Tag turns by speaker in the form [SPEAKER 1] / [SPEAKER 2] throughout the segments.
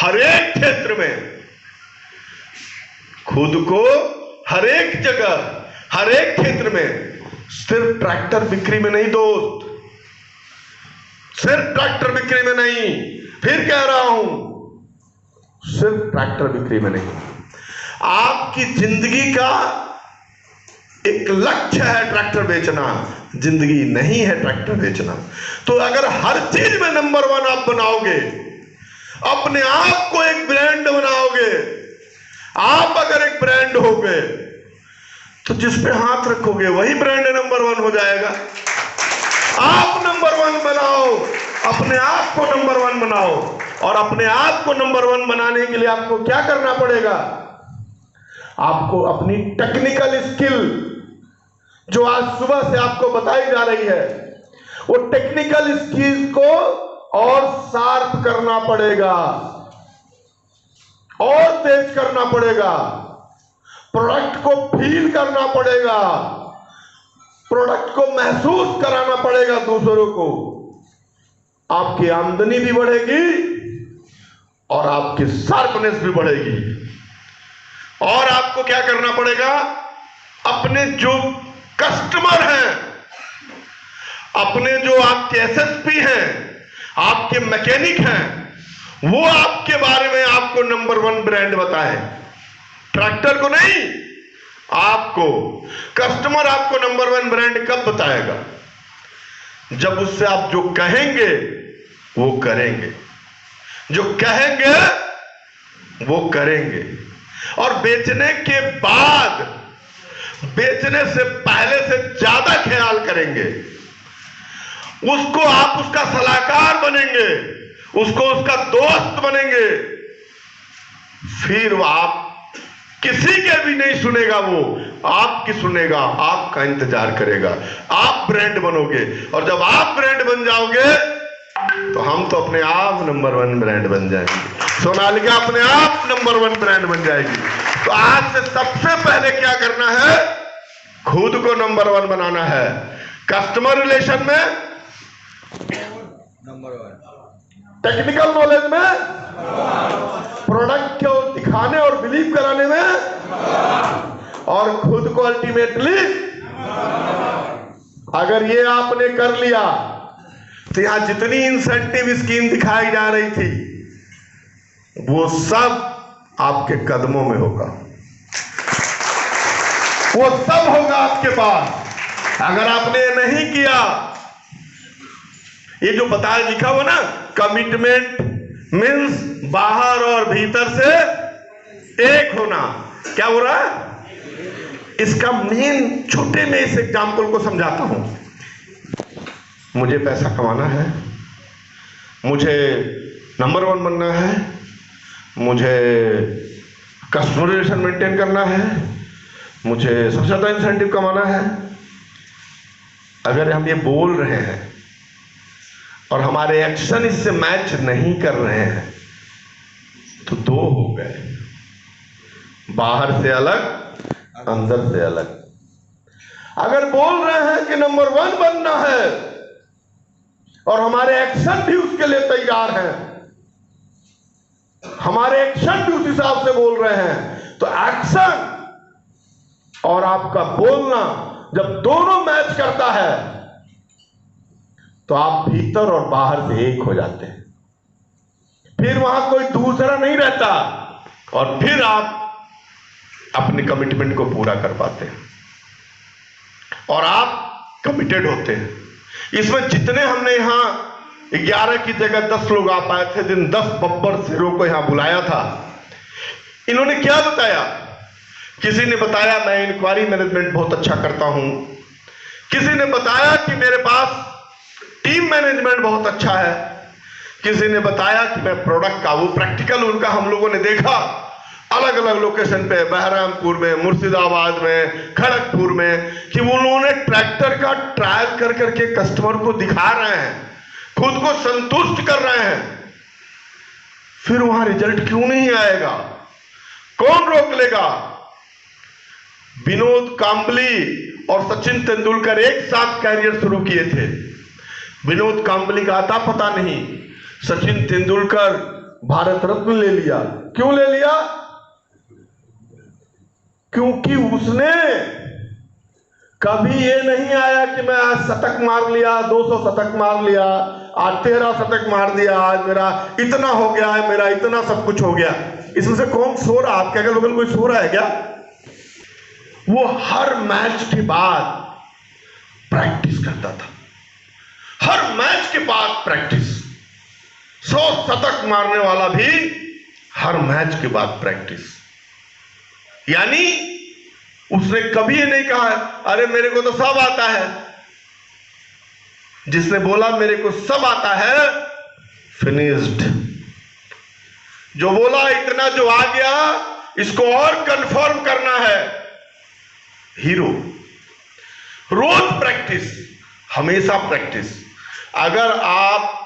[SPEAKER 1] हर एक क्षेत्र में, खुद को हर एक जगह, हर एक क्षेत्र में, सिर्फ ट्रैक्टर बिक्री में नहीं दोस्त, सिर्फ ट्रैक्टर बिक्री में नहीं, फिर कह रहा हूं, सिर्फ ट्रैक्टर बिक्री में नहीं, आपकी जिंदगी का एक लक्ष्य है ट्रैक्टर बेचना, जिंदगी नहीं है ट्रैक्टर बेचना। तो अगर हर चीज में नंबर 1 आप बनाओगे, अपने आप को एक ब्रांड बनाओगे, आप अगर एक ब्रांड होगे तो जिस पे हाथ रखोगे वही ब्रांड नंबर 1 हो जाएगा। आप नंबर 1 बनाओ, अपने आप को नंबर 1 बनाओ। और अपने आप को नंबर 1 बनाने के लिए आपको क्या करना पड़ेगा? आपको अपनी टेक्निकल स्किल जो आज सुबह से आपको बताई जा रही है, वो टेक्निकल स्किल को और शार्प करना पड़ेगा, और तेज करना पड़ेगा, प्रोडक्ट को फील करना पड़ेगा, प्रोडक्ट को महसूस कराना पड़ेगा दूसरों को। आपकी आमदनी भी बढ़ेगी और आपकी शार्पनेस भी बढ़ेगी। और आपको क्या करना पड़ेगा? अपने जो कस्टमर हैं, अपने जो आपके एसएसपी हैं, आपके मैकेनिक हैं, वो आपके बारे में आपको नंबर 1 ब्रांड बताएं, ट्रैक्टर को नहीं, आपको। कस्टमर आपको नंबर 1 ब्रांड कब बताएगा? जब उससे आप जो कहेंगे वो करेंगे, जो कहेंगे वो करेंगे। और बेचने के बाद, बेचने से पहले से ज्यादा ख्याल करेंगे, उसको आप उसका सलाहकार बनेंगे, उसको उसका दोस्त बनेंगे। फिर वो आप किसी के भी नहीं सुनेगा, वो आपकी सुनेगा, आपका इंतजार करेगा, आप ब्रांड बनोगे। और जब आप ब्रांड बन जाओगे तो हम तो अपने आप नंबर 1 ब्रांड बन जाएंगे, सोनालिका अपने आप नंबर 1 ब्रांड बन जाएगी। तो आज से सबसे पहले क्या करना है? खुद को नंबर 1 बनाना है। कस्टमर रिलेशन में नंबर 1, टेक्निकल नॉलेज में, प्रोडक्ट को दिखाने और बिलीव कराने में, और खुद को अल्टीमेटली, अगर ये आपने कर लिया तो यहां जितनी इंसेंटिव स्कीम दिखाई जा रही थी वो सब आपके कदमों में होगा, वो सब होगा आपके पास। अगर आपने नहीं किया, ये जो बताया लिखा हुआ ना, कमिटमेंट मीन्स बाहर और भीतर से एक होना, क्या हो रहा है? इसका मेन छोटे में इस एग्जाम्पल को समझाता हूं। मुझे पैसा कमाना है, मुझे नंबर 1 बनना है, मुझे कस्टमर रिलेशन मेंटेन करना है, मुझे सबसे ज्यादा इंसेंटिव कमाना है। अगर हम ये बोल रहे हैं और हमारे एक्शन इससे मैच नहीं कर रहे हैं तो 2 हो गए, बाहर से अलग, अंदर से अलग। अगर बोल रहे हैं कि नंबर 1 बनना है और हमारे एक्शन भी उसके लिए तैयार हैं, हमारे एक्शन भी उस हिसाब से बोल रहे हैं, तो एक्शन और आपका बोलना जब दोनों मैच करता है तो आप भीतर और बाहर से एक हो जाते हैं। फिर वहां कोई दूसरा नहीं रहता और फिर आप अपने कमिटमेंट को पूरा कर पाते हैं और आप कमिटेड होते हैं। इसमें जितने हमने यहां 11 की जगह 10 लोग आ पाए थे, जिन 10 बब्बर शेरों को यहां बुलाया था, इन्होंने क्या बताया? किसी ने बताया मैं इंक्वायरी मैनेजमेंट बहुत अच्छा करता हूं, किसी ने बताया कि मेरे पास टीम मैनेजमेंट बहुत अच्छा है, किसी ने बताया कि मैं प्रोडक्ट का, वो प्रैक्टिकल उनका हम लोगों ने देखा अलग अलग लोकेशन पे, बहरामपुर में, मुर्शिदाबाद में, खड़गपुर में, कि वो लोगों ने ट्रैक्टर का ट्रायल कर करके कस्टमर को दिखा रहे हैं, खुद को संतुष्ट कर रहे हैं। फिर वहां रिजल्ट क्यों नहीं आएगा? कौन रोक लेगा? विनोद कांबली और सचिन तेंदुलकर एक साथ कैरियर शुरू किए थे। विनोद कांबली का आता पता नहीं, सचिन तेंदुलकर भारत रत्न ले लिया। क्यों ले लिया? क्योंकि उसने कभी ये नहीं आया कि मैं आज शतक मार लिया, 200 शतक मार लिया, आज 13 शतक मार दिया, आज मेरा इतना हो गया है, मेरा इतना सब कुछ हो गया। इसमें से कौन सो रहा? आपके अगल बगल कोई सो रहा है क्या? वो हर मैच के बाद प्रैक्टिस करता था, हर मैच के बाद प्रैक्टिस। 100 शतक मारने वाला भी हर मैच के बाद प्रैक्टिस। यानी उसने कभी ये नहीं कहा अरे मेरे को तो सब आता है। जिसने बोला मेरे को सब आता है, फिनिश्ड। जो बोला इतना जो आ गया इसको और कंफर्म करना है, हीरो। रोज प्रैक्टिस, हमेशा प्रैक्टिस। अगर आप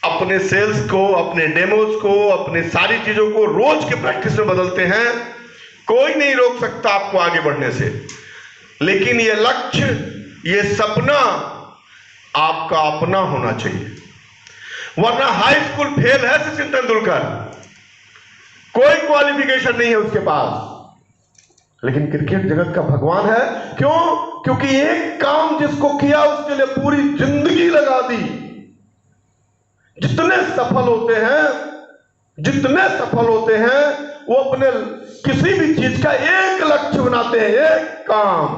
[SPEAKER 1] अपने सेल्स को, अपने डेमोज को, अपने सारी चीजों को रोज के प्रैक्टिस में बदलते हैं, कोई नहीं रोक सकता आपको आगे बढ़ने से। लेकिन ये लक्ष्य, ये सपना आपका अपना होना चाहिए। वरना हाई स्कूल फेल है सचिन तेंदुलकर, कोई क्वालिफिकेशन नहीं है उसके पास, लेकिन क्रिकेट जगत का भगवान है। क्यों? क्योंकि एक काम जिसको किया उसके लिए पूरी जिंदगी लगा दी। जितने सफल होते हैं वो अपने किसी भी चीज का एक लक्ष्य बनाते हैं, एक काम,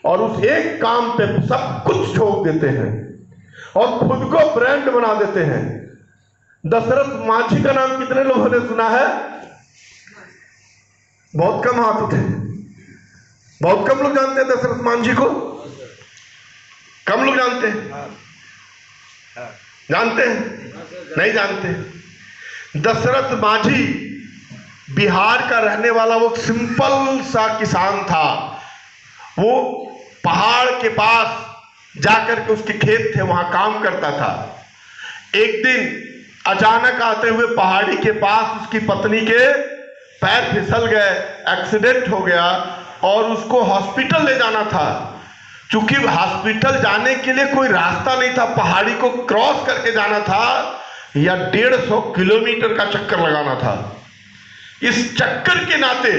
[SPEAKER 1] और उस एक काम पे सब कुछ झोंक देते हैं और खुद को ब्रांड बना देते हैं। दशरथ मांझी का नाम कितने लोगों ने सुना है? बहुत कम हाथ उठे, बहुत कम लोग जानते हैं दशरथ मांझी को। कम लोग जानते हैं, जानते हैं? नहीं जानते। दशरथ मांझी बिहार का रहने वाला वो सिंपल सा किसान था। वो पहाड़ के पास जाकर के उसके खेत थे, वहां काम करता था। एक दिन अचानक आते हुए पहाड़ी के पास उसकी पत्नी के पैर फिसल गए, एक्सीडेंट हो गया और उसको हॉस्पिटल ले जाना था। चूंकि हॉस्पिटल जाने के लिए कोई रास्ता नहीं था, पहाड़ी को क्रॉस करके जाना था या 150 किलोमीटर का चक्कर लगाना था। इस चक्कर के नाते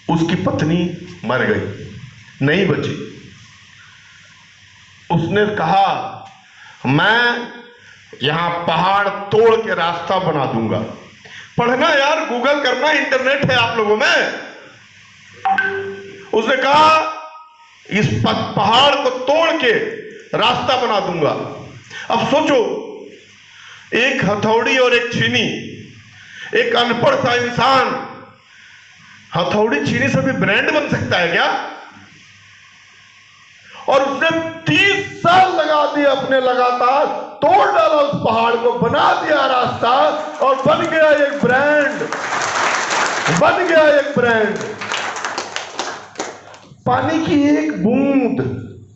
[SPEAKER 1] उसकी पत्नी मर गई, नहीं बची। उसने कहा मैं यहां पहाड़ तोड़ के रास्ता बना दूंगा। पढ़ना यार, गूगल करना, इंटरनेट है आप लोगों में। उसने कहा इस पहाड़ को तोड़ के रास्ता बना दूंगा। अब सोचो, एक हथौड़ी और एक छीनी, एक अनपढ़ सा इंसान हथौड़ी छीनी से भी ब्रांड बन सकता है क्या? और उसने 30 साल लगा दिए अपने, लगातार तोड़ डाला उस पहाड़ को, बना दिया रास्ता और बन गया एक ब्रांड, बन गया एक ब्रांड। पानी की एक बूंद,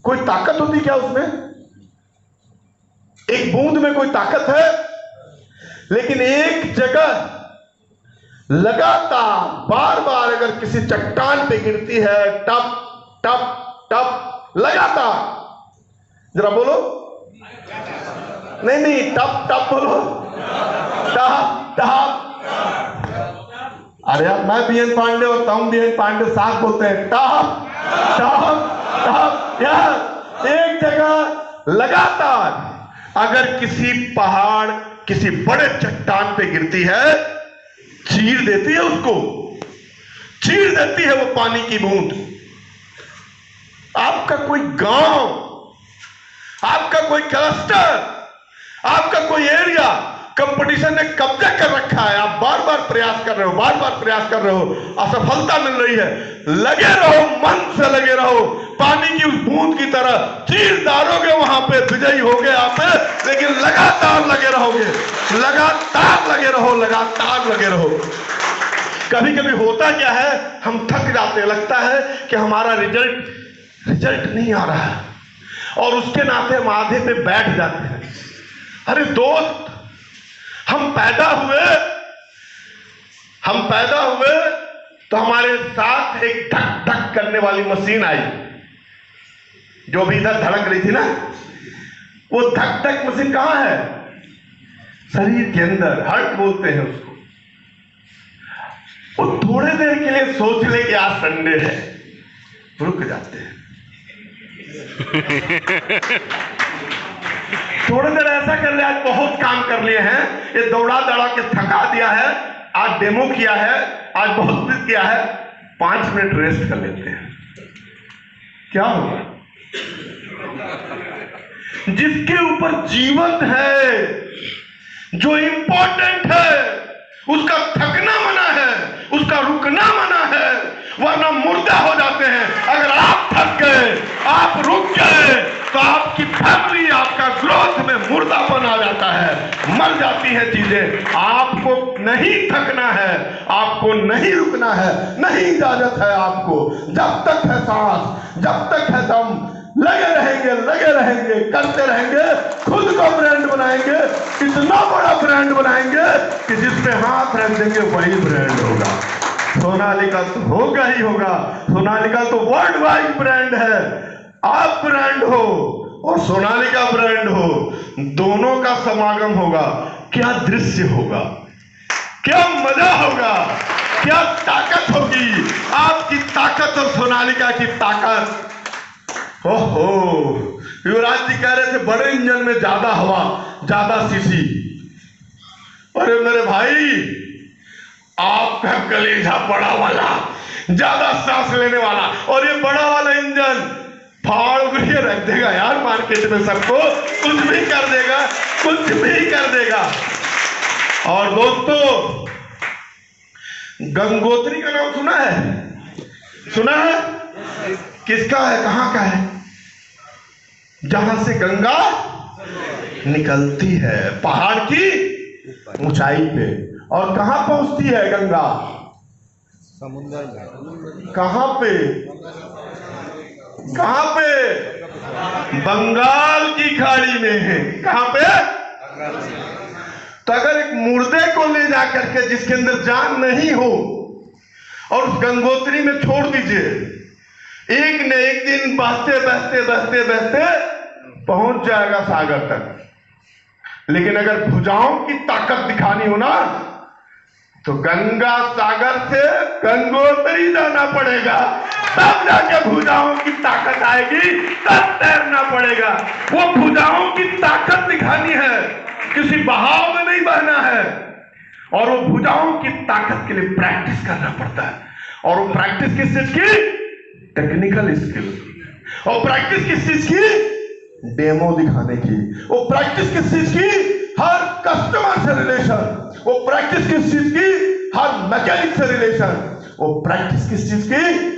[SPEAKER 1] कोई ताकत होती क्या उसमें? एक बूंद में कोई ताकत है? लेकिन एक जगह लगातार बार बार अगर किसी चट्टान पे गिरती है, टप टप टप लगातार, जरा बोलो, नहीं टप टप बोलो, टप टप। अरे यार, मैं बीएन पांडे और तुम बीएन पांडे साथ बोलते हैं, टप टप टप। यार एक जगह लगातार अगर किसी पहाड़, किसी बड़े चट्टान पे गिरती है, चीर देती है उसको, चीर देती है वो पानी की बूंद। आपका कोई गांव, आपका कोई क्लस्टर, आपका कोई एरिया कंपटीशन ने कब्जा कर रखा है, आप बार बार प्रयास कर रहे हो, बार बार प्रयास कर रहे हो, असफलता मिल रही है, लगे रहो, मन से लगे रहो, पानी की उस बूंद की तरह चीर डालोगे, वहां पे विजयी होगे आप। लेकिन लगातार लगे रहोगे, लगातार लगे रहो, लगातार लगे रहो। कभी कभी होता क्या है, हम थक जाते हैं, लगता है कि हमारा रिजल्ट नहीं आ रहा है और उसके नाते हम आधे पे बैठ जाते हैं। अरे दोस्त, हम पैदा हुए तो हमारे साथ एक धक धक करने वाली मशीन आई, जो भी इधर धड़क रही थी ना, वो धक धक मशीन कहां है? शरीर के अंदर हार्ट बोलते हैं उसको, वो थोड़े देर के लिए सोच ले कि आज संडे है, रुक जाते हैं। थोड़ी देर ऐसा कर ले, आज बहुत काम कर लिए हैं, ये दौड़ा दौड़ा के थका दिया है, आज डेमो किया है, आज बहुत कुछ किया है, 5 मिनट रेस्ट कर लेते हैं, क्या होगा? जिसके ऊपर जीवन है, जो इंपॉर्टेंट है, उसका थकना मना है, उसका रुकना मना है, वरना मुर्दा हो जाते हैं। अगर आप थक गए, आप रुक गए, तो आपकी फैमिली, आपका ग्रोथ में मुर्दापन आ जाता है, मर जाती है चीजें। आपको नहीं थकना है, आपको नहीं रुकना है, नहीं इजाजत है आपको। जब तक है सांस, जब तक है दम, लगे रहेंगे, करते रहेंगे, खुद को ब्रांड बनाएंगे, इतना बड़ा ब्रांड बनाएंगे कि जिसमें हाथ रख देंगे वही ब्रांड होगा। सोनालिका तो होगा ही होगा। सोनालिका तो वर्ल्ड वाइड ब्रांड है। आप ब्रांड हो और सोनालिका ब्रांड हो, दोनों का समागम होगा। क्या दृश्य होगा, क्या मजा होगा, क्या ताकत होगी, आपकी ताकत और सोनालिका की ताकत। ओहो, युवराज जी कह रहे थे बड़े इंजन में ज्यादा हवा, ज्यादा सीसी। अरे मेरे भाई, आपका कलेजा बड़ा वाला, ज्यादा सांस लेने वाला, और ये बड़ा वाला इंजन फाड़ के रख देगा यार मार्केट में सबको, कुछ भी कर देगा, कुछ भी कर देगा। और दोस्तों, गंगोत्री का नाम सुना है? सुना है? किसका है, कहां का है? जहां से गंगा निकलती है पहाड़ की ऊंचाई पे। और कहां पहुंचती है गंगा?
[SPEAKER 2] समुद्र में।
[SPEAKER 1] कहां पे? कहां पे? बंगाल की खाड़ी में है। कहां पे? तो अगर एक मुर्दे को ले जा करके, जिसके अंदर जान नहीं हो, और उस गंगोत्री में छोड़ दीजिए, एक न एक दिन बहते बहते बहते बहते पहुंच जाएगा सागर तक। लेकिन अगर भुजाओं की ताकत दिखानी हो ना, तो गंगा सागर से गंगोत्री जाना पड़ेगा, तब जाके भुजाओं की ताकत आएगी, तब तैरना पड़ेगा। वो भुजाओं की ताकत दिखानी है, किसी बहाव में नहीं बहना है। और वो भुजाओं की ताकत के लिए प्रैक्टिस करना पड़ता है। और वो प्रैक्टिस किस चीज की? Technical skill. और प्रैक्टिस किस चीज की? डेमो दिखाने की। वो प्रैक्टिस किस चीज की? हर कस्टमर से रिलेशन। वो प्रैक्टिस किस चीज की? हर मैकेनिक से रिलेशन। वो प्रैक्टिस किस चीज की?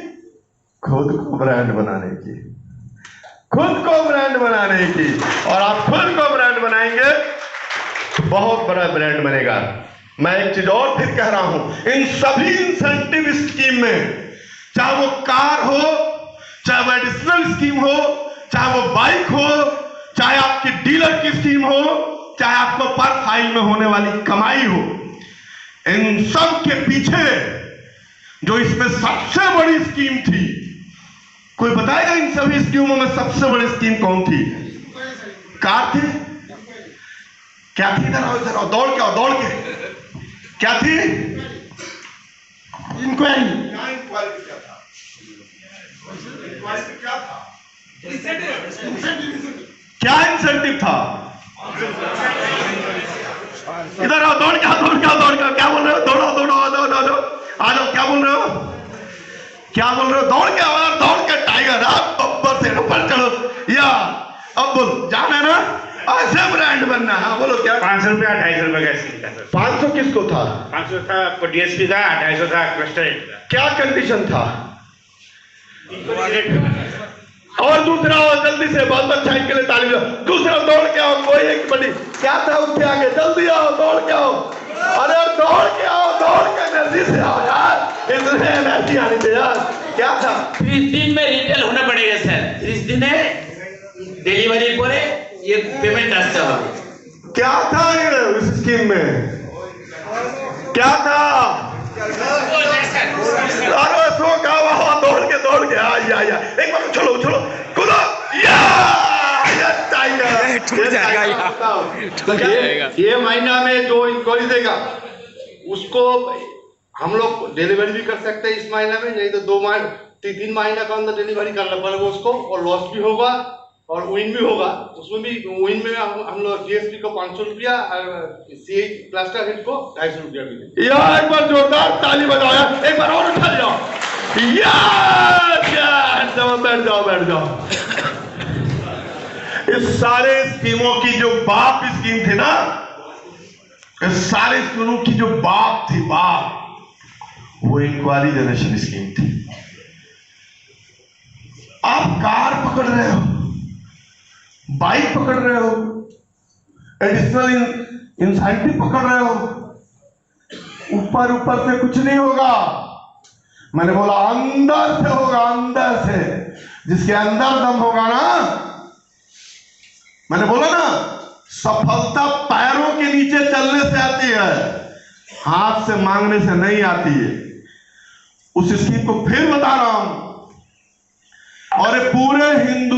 [SPEAKER 1] खुद को ब्रांड बनाने की, खुद को ब्रांड बनाने की। और आप खुद को ब्रांड बनाएंगे तो बहुत बड़ा ब्रांड बनेगा। मैं एक चीज और फिर कह रहा हूं, इन सभी इंसेंटिव स्कीम में, चाहे वो कार हो, चाहे वो एडिशनल स्कीम हो, चाहे वो बाइक हो, चाहे आपकी डीलर की स्कीम हो, चाहे आपको पर फाइल में होने वाली कमाई हो, इन सब के पीछे जो इसमें सबसे बड़ी स्कीम थी, कोई बताएगा इन सभी स्कीमों में सबसे बड़ी स्कीम कौन थी? कार थी? क्या थी? इधर आओ, इधर आओ, दौड़ के आओ, दौड़ के। क्या थी? इंक्वायरी। क्या इंसेंटिव था? इधर आओ, दौड़ के आओ, दौड़ के आओ, दौड़ के आओ। क्या बोल रहे हो? दौड़ो दौड़ो, आ जाओ, आ जाओ, आ जाओ। क्या बोल रहे हो? क्या बोल रहे हो? दौड़ के आओ, दौड़ के टाइगर, आप ऊपर से ऊपर चढ़ो। या अब बोलो, जाना ना, ऐसे ब्रांड बनना है। बोलो क्या?
[SPEAKER 3] 500 रुपया 250 रुपया का स्कीम था सर।
[SPEAKER 1] 500 किसको था?
[SPEAKER 3] 500 था आपको डीएसपी का, 250 था क्लस्टर का।
[SPEAKER 1] क्या कंडीशन था? और दूसरा, जल्दी से, बहुत अच्छा के लिए ताली बजाओ। दूसरा, दौड़ के आओ, कोई एक बड़ी क्या था उसके आगे, जल्दी आओ, दौड़ के आओ। अरे दौड़ के आओ, दौड़ के जल्दी से आओ यार, इतने एनर्जी आनी चाहिए यार। क्या था?
[SPEAKER 4] 30 दिन में रिटेल होना पड़ेगा सर। 30 दिन है डिलीवरी पर ये पेमेंट আসতে হবে।
[SPEAKER 1] क्या था ये उस स्कीम में? क्या था? अरे सो का दौड़ के आ, या एक बार चलो चलो कूदो, या जाएगा,
[SPEAKER 2] टूट जाएगा यार, टूट जाएगा।
[SPEAKER 5] ये महीना में जो इंक्वायरी देगा उसको हम लोग डिलीवरी भी कर सकते हैं इस महीने में, नहीं तो 3 महीना का अंदर डिलीवरी करना पड़ेगा उसको, और लॉस भी होगा और विन भी होगा। उसमें भी विन में हम लोग जीएसपी को 500 रुपया और सी प्लास्टर हेड को 250 रुपया भी देंगे।
[SPEAKER 1] यार एक बार जोरदार ताली बजाओ, एक बार और उठा जाओ। बैठ जाओ बैठ जाओ। इस सारे स्कीमों की जो बाप स्कीम थी ना, इस सारे स्कीमों की जो बाप थी, बाप, वो इंक्वायरी जनरेशन स्कीम थी। आप कार पकड़ रहे हो, बाइक पकड़ रहे हो, एडिशनल इंसेंटिव पकड़ रहे हो, ऊपर ऊपर से कुछ नहीं होगा। मैंने बोला अंदर से होगा, अंदर से। जिसके अंदर दम होगा ना, मैंने बोला ना, सफलता पैरों के नीचे चलने से आती है, हाथ से मांगने से नहीं आती है। उस स्कीम को फिर बता रहा हूं, और ये पूरे हिंदू